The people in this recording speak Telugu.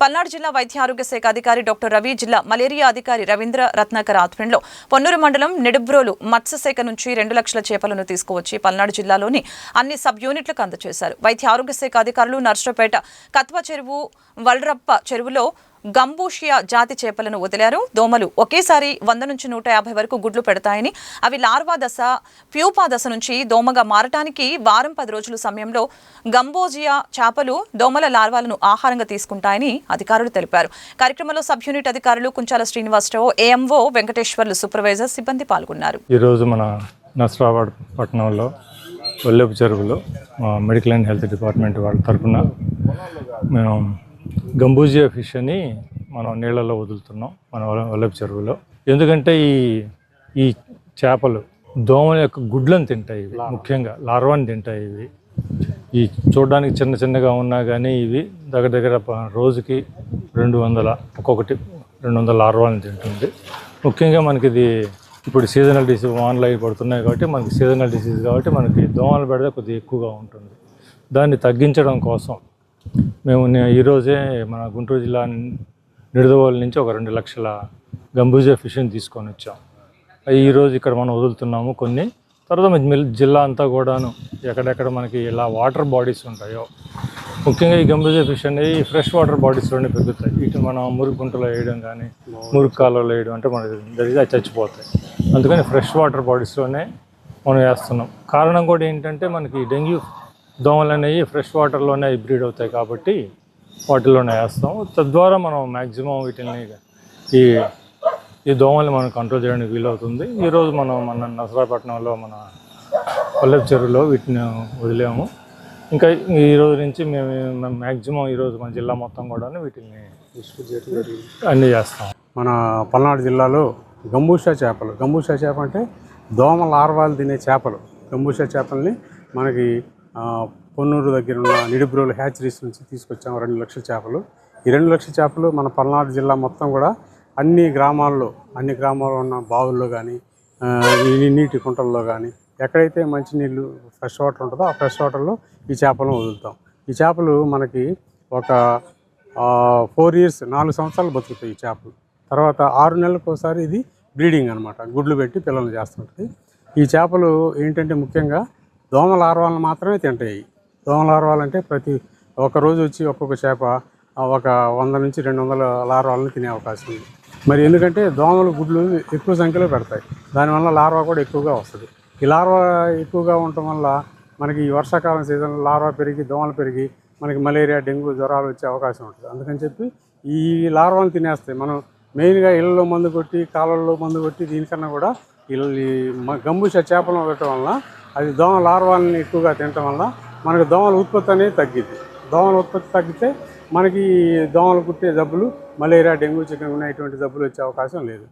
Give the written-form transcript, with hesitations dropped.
పల్నాడు జిల్లా వైద్య ఆరోగ్య శాఖ అధికారి డాక్టర్ రవి, జిల్లా మలేరియా అధికారి రవీంద్ర రత్నాకర్ ఆధ్వర్యంలో పొన్నూరు మండలం నిడుబ్రోలు మత్స్యశాఖ నుంచి 2 లక్షల చేపలను తీసుకువచ్చి పల్నాడు జిల్లాలోని అన్ని సబ్ యూనిట్లకు అందజేశారు. వైద్య ఆరోగ్య శాఖ అధికారులు నర్సరావుపేట, కత్వ చెరువు, వల్రప్ప చెరువులో గంబూషియా జాతి చేపలను వదిలారు. దోమలు ఒకేసారి 100 నుంచి 150 వరకు గుడ్లు పెడతాయని, అవి లార్వా దశ, ప్యూపా దశ నుంచి దోమగా మారటానికి వారం 10 రోజుల సమయంలో గంబోజియా చేపలు దోమల లార్వాలను ఆహారంగా తీసుకుంటాయని అధికారులు తెలిపారు. కార్యక్రమంలో సబ్ యూనిట్ అధికారులు కుంచాల శ్రీనివాసరావు, ఏఎంఓ వెంకటేశ్వర్లు, సూపర్వైజర్ సిబ్బంది పాల్గొన్నారు. ఈరోజు మన నర్సరావుపట్నంలో ఒల్లెపు చెరువులో మెడికల్ అండ్ హెల్త్ డిపార్ట్మెంట్ వాళ్ళ తరఫున మేము గంబూజియా ఫిష్ అని మనం నీళ్ళలో వదులుతున్నాం మన ఒల్లెపు చెరువులో. ఎందుకంటే ఈ చేపలు దోమల యొక్క గుడ్లను తింటాయి. ఇవి ముఖ్యంగా లార్వాని తింటాయి. ఇవి ఈ చూడడానికి చిన్న చిన్నగా ఉన్నా కానీ ఇవి దగ్గర రోజుకి 200 ఒక్కొక్కటి 200 లార్వాలను తింటుంది. ముఖ్యంగా మనకి ఇది ఇప్పుడు సీజనల్ డిసీజ్ వానలు అవి పడుతున్నాయి కాబట్టి మనకి సీజనల్ డిసీజ్ కాబట్టి మనకి దోమలు పెడితే కొద్దిగా ఎక్కువగా ఉంటుంది. దాన్ని తగ్గించడం కోసం మేము ఈరోజే మన గుంటూరు జిల్లా నిడదవోలు నుంచి ఒక 2 లక్షల గంబూజియా ఫిష్ని తీసుకొని వచ్చాం. ఈరోజు ఇక్కడ మనం వదులుతున్నాము కొన్ని. తర్వాత జిల్లా అంతా కూడాను ఎక్కడెక్కడ మనకి ఇలా వాటర్ బాడీస్ ఉంటాయో, ముఖ్యంగా ఈ గంబూజియా ఫిష్ అనేది ఫ్రెష్ వాటర్ బాడీస్లోనే పెరుగుతాయి. ఇటు మనం మురుగు గుంటలో వేయడం కానీ మురుగు కాలువలో వేయడం అంటే మనకి జరిగితే చచ్చిపోతాయి. అందుకని ఫ్రెష్ వాటర్ బాడీస్లోనే మనం వేస్తున్నాం. కారణం కూడా ఏంటంటే మనకి డెంగ్యూ దోమలు అనేవి ఫ్రెష్ వాటర్లోనే బ్రీడ్ అవుతాయి కాబట్టి వాటిల్లోనే వేస్తాం. తద్వారా మనం మ్యాక్సిమం వీటిని ఈ దోమల్ని మనం కంట్రోల్ చేయడానికి వీలవుతుంది. ఈరోజు మనం మన నర్సరావుపట్నంలో మన ఒల్లెపు చెరువులో వీటిని వదిలేము. ఇంకా ఈరోజు నుంచి మేము మ్యాక్సిమం ఈరోజు మన జిల్లా మొత్తం కూడా వీటిని అన్నీ చేస్తాం. మన పల్నాడు జిల్లాలో గంబూషా చేప అంటే దోమ లార్వాలు తినే చేపలు. గంబూషా చేపల్ని మనకి పొన్నూరు దగ్గర ఉన్న నిడుబ్రోలు హ్యాచరీస్ నుంచి తీసుకొచ్చాము 2 లక్షల చేపలు. ఈ 2 లక్షల చేపలు మన పల్నాడు జిల్లా మొత్తం కూడా అన్ని గ్రామాల్లో ఉన్న బావుల్లో కానీ నీటి కుంటల్లో కానీ ఎక్కడైతే మంచినీళ్ళు ఫ్రెష్ వాటర్ ఉంటుందో ఆ ఫ్రెష్ వాటర్లో ఈ చేపలను వదులుతాం. ఈ చేపలు మనకి ఒక 4 ఇయర్స్ 4 సంవత్సరాలు బతుకుతాయి ఈ చేపలు. తర్వాత 6 నెలలకు ఒకసారి ఇది బ్రీడింగ్ అనమాట, గుడ్లు పెట్టి పిల్లలు చేస్తుంటుంది. ఈ చేపలు ఏంటంటే ముఖ్యంగా దోమ లార్వాలను మాత్రమే తింటాయి. దోమ లార్వాలంటే ప్రతి రోజు వచ్చి ఒక్కొక్క చేప ఒక 100 నుంచి 200 లార్వాలను తినే అవకాశం ఉంది. మరి ఎందుకంటే దోమలు గుడ్లు ఎక్కువ సంఖ్యలో పెడతాయి, దానివల్ల లార్వా కూడా ఎక్కువగా వస్తుంది. ఈ లార్వా ఎక్కువగా ఉండటం వల్ల మనకి ఈ వర్షాకాలం సీజన్లో లార్వా పెరిగి దోమలు పెరిగి మనకి మలేరియా, డెంగ్యూ జ్వరాలు వచ్చే అవకాశం ఉంటుంది. అందుకని చెప్పి ఈ లార్వాలను తినేస్తాయి. మనం మెయిన్గా ఇళ్ళలో మందు కొట్టి, కాలువల్లో మందు కొట్టి దీనికన్నా కూడా ఈ గంబూషా చేపలను వదలటం వల్ల అది దోమ లార్వాలని ఎక్కువగా తినటం వల్ల మనకి దోమల ఉత్పత్తి అనేది తగ్గిద్ది. దోమల ఉత్పత్తి తగ్గితే మనకి దోమలు కుట్టే జబ్బులు, మలేరియా, డెంగ్యూ, చికెన్ గున్యా ఇటువంటి జబ్బులు వచ్చే అవకాశం లేదు.